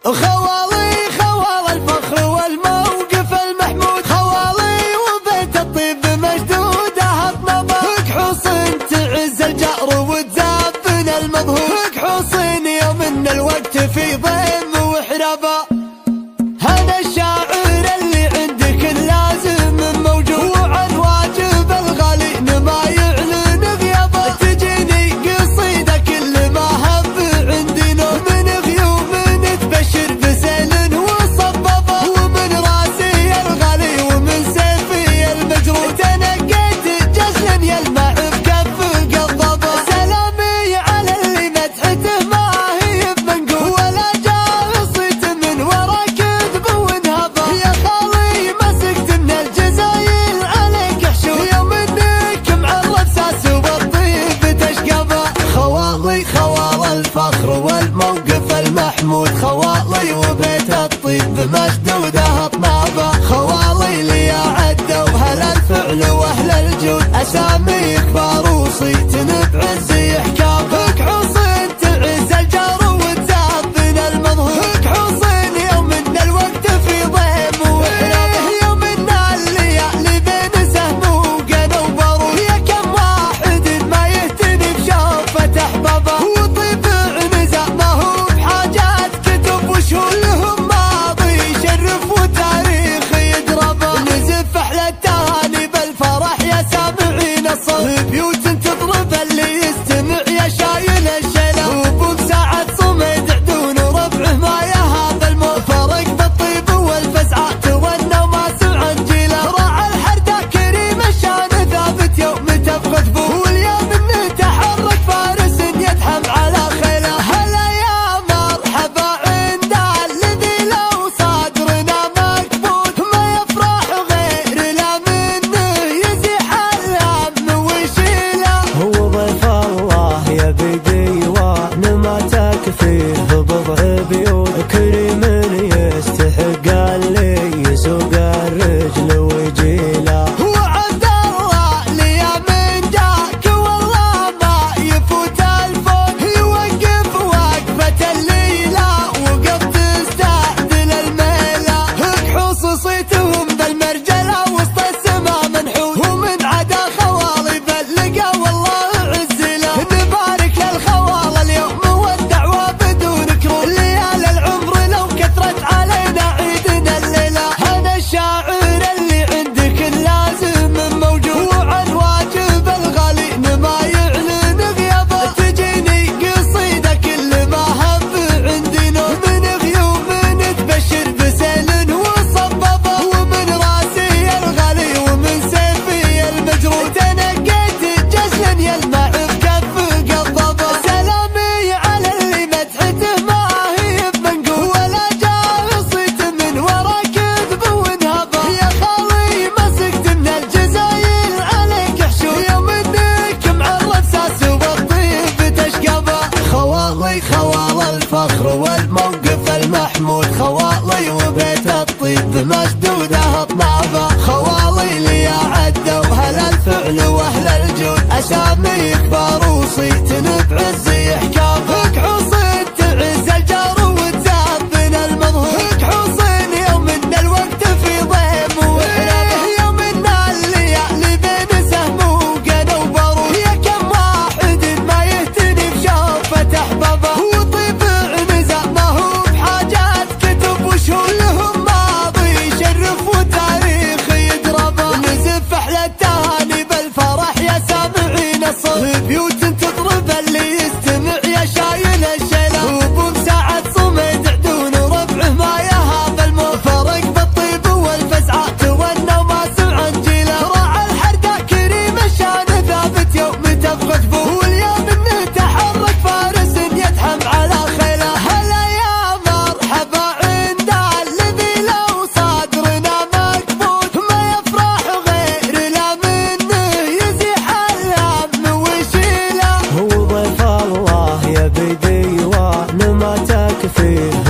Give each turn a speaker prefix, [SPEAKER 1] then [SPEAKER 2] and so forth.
[SPEAKER 1] خوالي خوال الفخر والموقف المحمود، خوالي وبيت الطيب مشدوده النظر، كحوصن تعز الجأر وتزابن المظهور، كحوصن يوم ان الوقت في ضيم وحرابا. هذا الشاعر اللي عندك اللازم موجود، وعن واجب الغالي ما يعلن غيابه، تجيني قصيده كل ما هب عندي نوم، من غيوم تبشر بسيل وصبابه، ومن راسي الغالي ومن سيفي المجروح، تنقيت جزلا يلمع بكف قضبه. سلامي على اللي مدحته ما هي بمنقول، ولا جاه صيت من ورا كذب ونهبه، يا خالي مسكت من الجزايل عليك حشوش، يوم انك معرف ساس والطيب تشقبه. خوالي خوال الفخر والموقف المحمود، خوالي وبيت الطيب مشدوده اطنابه، خوالي لي عدوا هل الفعل واهل الجود، اسامي كبار وصيت بعز احكامه، كحوصن تعز الجار وتزابن المظهور، كحوصن يوم ان الوقت في ضيم وحرابه، يوم ان الليالي بين سهم وقنا وبارود، يا كم واحد ما يهتني بشوفة احبابه، وطيب عنزه ما هو بحاجات كتب وشهور، لهم ماضي يشرف وتاريخ يدربه، نزف احلى التهاني بالفرح يا سامعين الصوت، بيوت تضرب اللي يستمع يا شايل الشيله، وبساعة صمد عدون وربعه ما يهاب الموت، فرق بالطيب والفزعه تونى وما سمع انجيله، راعى الحردة كريم الشان ثابت يوم تفقد بوه، واليوم انه تحرك فارس يدحم على خيله. هلا يا مرحبا عند الذي لو صدرنا مكبوت، ما يفرح غير لا منه يزيح الهم ويشيله،
[SPEAKER 2] هو ضيف الله يا بديوان ما تكفيه بضع بيوت، كريم يستحق اللي يسوق الرجل ويجيله،
[SPEAKER 1] وعبد الله لي من جاك والله ما يفوت الفوت، يوقف وقفة الليلة وقف تستعدل الميلة، كحوص صيتهم بالمرجلة وسط السما منحوت، ومن عدا خوالي بلقى والله عزله، نبارك للخوال اليوم والدعوة بدون كروت، ليالي العمر لو كثرت علينا عيدنا الليلة. هذا الشاعر اللي عندك اللازم موجود، وعن واجب الغالي ما يعلن غيابه، تجيني قصيده كل ما هب عندي نوم، من غيوم تبشر بسيل وصبابه، ومن راسي الغالي ومن سيفي المجروح، تنقيت جزلا يلمع بكف قضبه. سلامي على اللي مدحته ما هي بمنقول، ولا جاه صيت من ورا كذب ونهبه، يا خالي مسكت من الجزايل عليك حشوش، يوم انك معرف ساس والطيب تشقبه. خوالي خوال الفخر والموقف المحمود، خوالي وبيت الطيب مشدوده اطنابه، خوالي لي عدوا هل الفعل واهل الجود، اسامي كبار وصيت بعز احكامه، كحوصن تعز الجار وتزابن المظهور، كحوصن يوم ان الوقت في ضيم وحرابه، يوم ان الليالي بين سهم وقنا وبارود، يا كم واحد ما يهتني بشوفة احبابه، وطيب عنزه ما هو بحاجات كتب وشهور، لهم ماضي يشرف وتاريخ يدربه، نزف احلى التهاني بالفرح يا سامعين الصوت، بيوت تضرب اللي يستمع يا شايل الشيله، وبساعة صمد عدون وربعه ما يهاب الموت، فرق بالطيب والفزعه تونى وما سمع انجيله، راعى الحردة كريم الشان ثابت يوم تفقد بوه، واليوم انه تحرك فارس يدحم على خيله. هلا يا مرحبا عند الذي لو صدرنا مكبوت، ما يفرح غير لا منه يزيح الهم ويشيله،
[SPEAKER 2] هو ضيف الله يا بديوان ما تكفيه